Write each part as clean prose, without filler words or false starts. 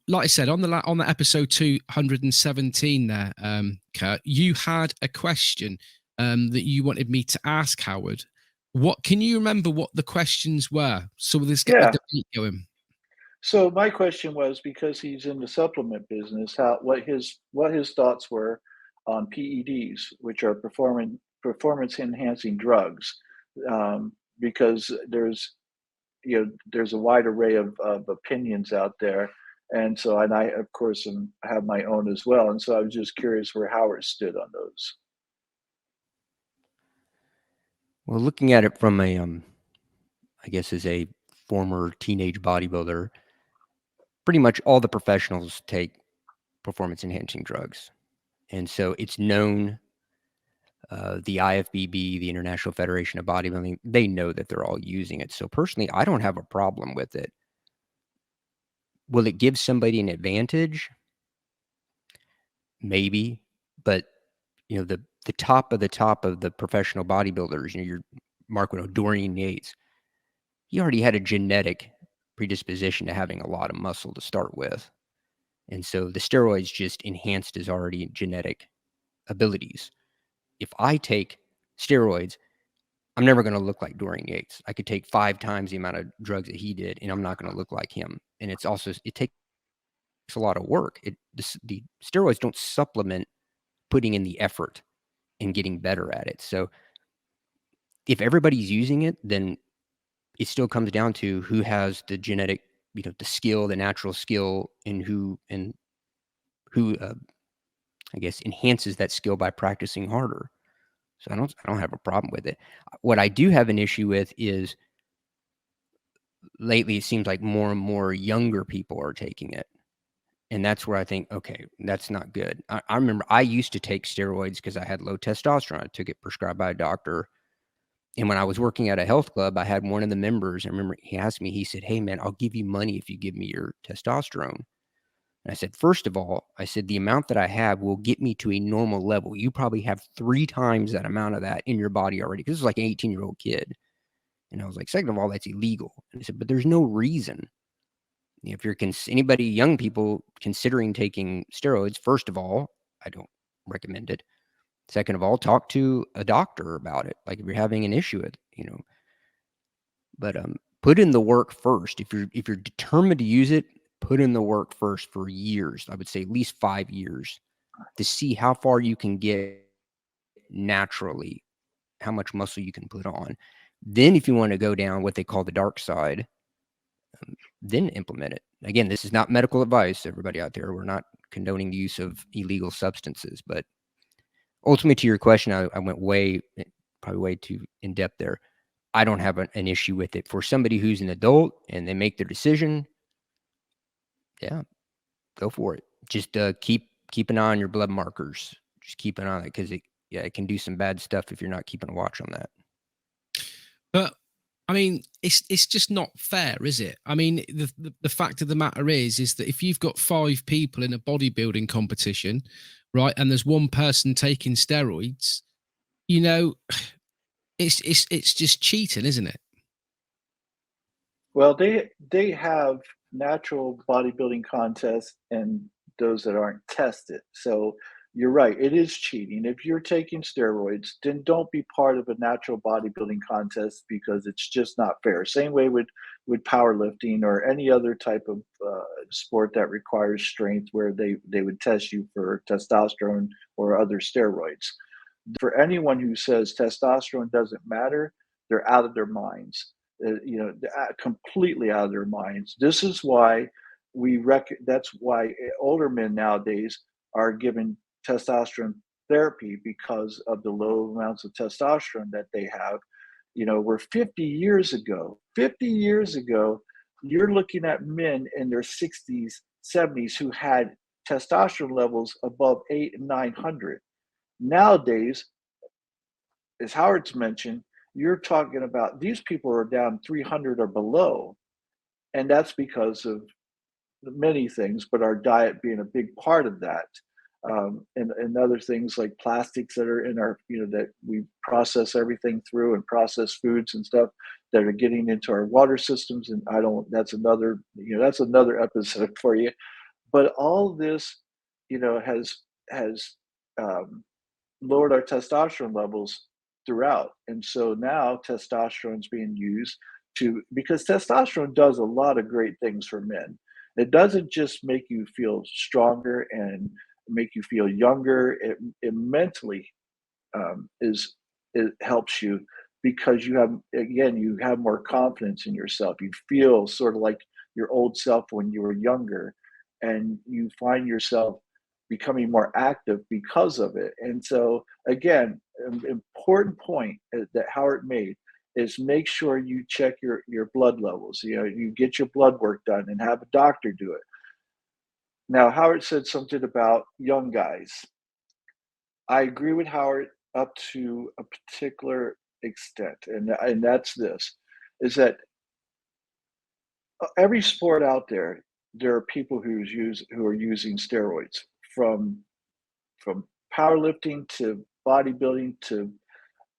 like I said, on the episode 217 there, Kurt, you had a question that you wanted me to ask Howard. What can you remember what the questions were? So let's get the Yeah. debate going. So my question was, because he's in the supplement business, what his thoughts were on PEDs, which are performance enhancing drugs, because there's a wide array of opinions out there, and I of course have my own as well, and so I was just curious where Howard stood on those. Well, looking at it from a, I guess as a former teenage bodybuilder, pretty much all the professionals take performance enhancing drugs. And so it's known, the IFBB, the International Federation of Bodybuilding, they know that they're all using it. So personally, I don't have a problem with it. Will it give somebody an advantage? Maybe, but the top of the professional bodybuilders, your Marc, Dorian Yates, he already had a genetic predisposition to having a lot of muscle to start with. And so the steroids just enhanced his already genetic abilities. If I take steroids, I'm never going to look like Dorian Yates. I could take 5 times the amount of drugs that he did, and I'm not going to look like him. And it takes a lot of work. The steroids don't supplement putting in the effort and getting better at it. So if everybody's using it, then it still comes down to who has the genetic, the skill, the natural skill, and who I guess enhances that skill by practicing harder. So I don't have a problem with it. What I do have an issue with is lately it seems like more and more younger people are taking it. And that's where I think, okay, that's not good. I remember I used to take steroids because I had low testosterone. I took it prescribed by a doctor. And when I was working at a health club, I had one of the members, I remember he asked me, he said, "Hey man, I'll give you money if you give me your testosterone." And I said, "First of all," I said, "the amount that I have will get me to a normal level. You probably have 3 times that amount of that in your body already." Because this is like an 18-year-old kid. And I was like, "Second of all, that's illegal." And I said, "But there's no reason. If you're anybody, young people considering taking steroids, first of all, I don't recommend it. Second of all, talk to a doctor about it. Like if you're having an issue with, but put in the work first. If you're determined to use it, put in the work first for years. I would say at least 5 years to see how far you can get naturally, how much muscle you can put on. Then if you want to go down what they call the dark side, then implement it. Again, this is not medical advice, everybody out there. We're not condoning the use of illegal substances, but ultimately to your question, I went probably way too in depth there. I don't have an issue with it. For somebody who's an adult and they make their decision, yeah, go for it. Just keep an eye on your blood markers. Just keep an eye on it because it can do some bad stuff if you're not keeping a watch on that. But I mean, it's just not fair, is it? I mean, the fact of the matter is that if you've got 5 people in a bodybuilding competition, right, and there's one person taking steroids, it's just cheating, isn't it? Well, they have natural bodybuilding contests and those that aren't tested. So you're right, it is cheating. If you're taking steroids, then don't be part of a natural bodybuilding contest because it's just not fair. Same way with powerlifting or any other type of sport that requires strength, where they would test you for testosterone or other steroids. For anyone who says testosterone doesn't matter, they're out of their minds. Completely out of their minds. This is why that's why older men nowadays are given testosterone therapy, because of the low amounts of testosterone that they have. Where 50 years ago, you're looking at men in their 60s, 70s who had testosterone levels above 8 and 900. Nowadays, as Howard's mentioned, you're talking about these people are down 300 or below. And that's because of many things, but our diet being a big part of that. And other things like plastics that are in our, that we process everything through, and processed foods and stuff. that are getting into our water systems. And that's another, that's another episode for you. But all this, has um, lowered our testosterone levels throughout. And so now testosterone is being used because testosterone does a lot of great things for men. It doesn't just make you feel stronger and make you feel younger. It mentally is it helps you because you have more confidence in yourself. You feel sort of like your old self when you were younger, and you find yourself becoming more active because of it. And so again, an important point that Howard made is make sure you check your blood levels. You get your blood work done and have a doctor do it. Now, Howard said something about young guys. I agree with Howard up to a particular extent, and that's this: is that every sport out there, there are people who are using steroids, from from powerlifting to bodybuilding to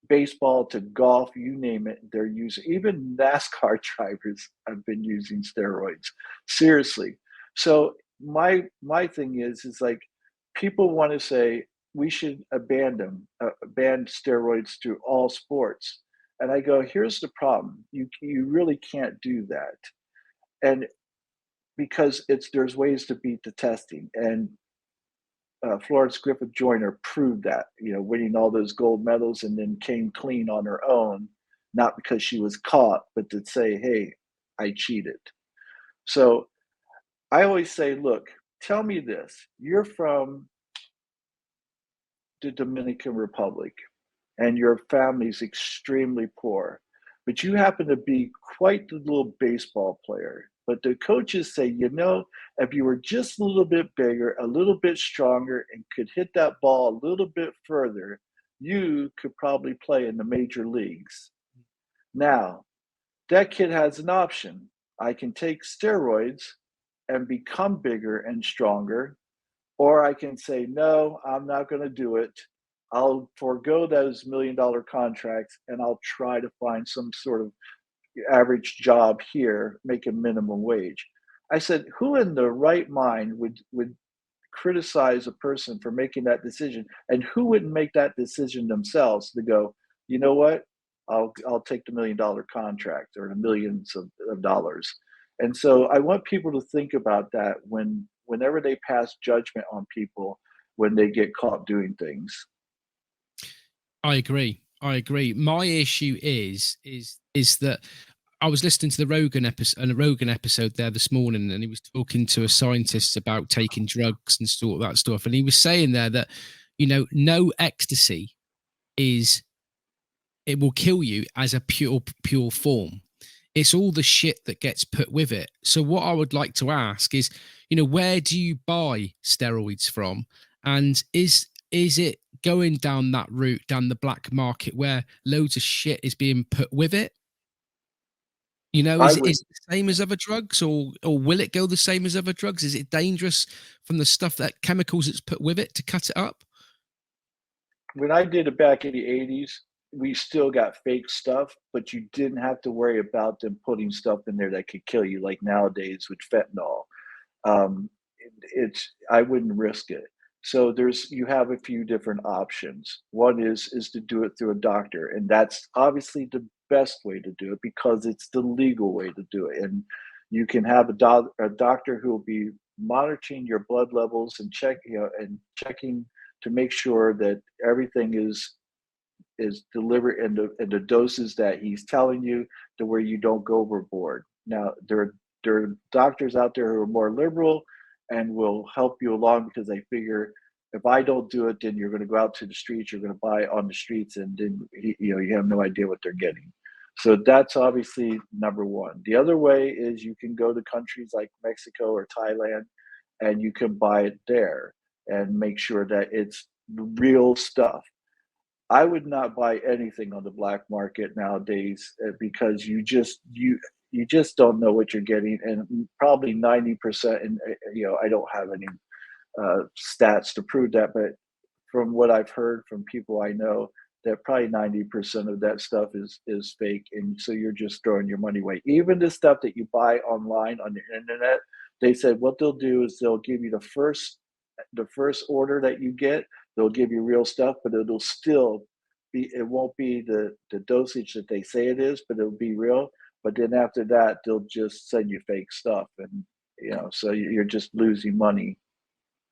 baseball to golf, you name it. They're using, even NASCAR drivers have been using steroids. Seriously. So my thing is like, people want to say we should ban steroids through all sports. And I go, here's the problem. You really can't do that. And because there's ways to beat the testing. And Florence Griffith Joyner proved that, winning all those gold medals, and then came clean on her own, not because she was caught, but to say, hey, I cheated. So I always say, look, tell me this. You're from the Dominican Republic and your family's extremely poor, but you happen to be quite the little baseball player. But the coaches say, if you were just a little bit bigger, a little bit stronger, and could hit that ball a little bit further, you could probably play in the major leagues. Now, that kid has an option. I can take steroids and become bigger and stronger, or I can say, no, I'm not going to do it. I'll forego those $1 million contracts, and I'll try to find some sort of average job here, making minimum wage. I said, who in the right mind would criticize a person for making that decision? And who wouldn't make that decision themselves to go, you know what? I'll take the $1 million contract or the millions of dollars. And so I want people to think about that whenever they pass judgment on people when they get caught doing things. I agree. My issue is that I was listening to the Rogan episode there this morning, and he was talking to a scientist about taking drugs and sort of that stuff. And he was saying there that, no ecstasy it will kill you as a pure form. It's all the shit that gets put with it. So what I would like to ask is, where do you buy steroids from? And is it going down that route, down the black market, where loads of shit is being put with it? Is it the same as other drugs, or will it go the same as other drugs? Is it dangerous from the stuff, that chemicals that's put with it, to cut it up? When I did it back in the 80s, we still got fake stuff, but you didn't have to worry about them putting stuff in there that could kill you, like nowadays with fentanyl. I wouldn't risk it. So you have a few different options. One is to do it through a doctor, and that's obviously the best way to do it because it's the legal way to do it. And you can have a doctor who will be monitoring your blood levels and checking to make sure that everything is delivered in the doses that he's telling you, to where you don't go overboard. Now, there are doctors out there who are more liberal and will help you along because they figure, if I don't do it, then you're going to go out to the streets, you're going to buy on the streets, and then you have no idea what they're getting. So that's obviously number one. The other way is you can go to countries like Mexico or Thailand, and you can buy it there and make sure that it's real stuff. I would not buy anything on the black market nowadays because you just don't know what you're getting, and probably 90%. And I don't have any stats to prove that, but from what I've heard from people I know, that probably 90% of that stuff is fake, and so you're just throwing your money away. Even the stuff that you buy online on the internet, they said what they'll do is they'll give you the first order that you get, they'll give you real stuff, but it'll still be, it won't be the dosage that they say it is, but it'll be real. But then after that, they'll just send you fake stuff, and so you're just losing money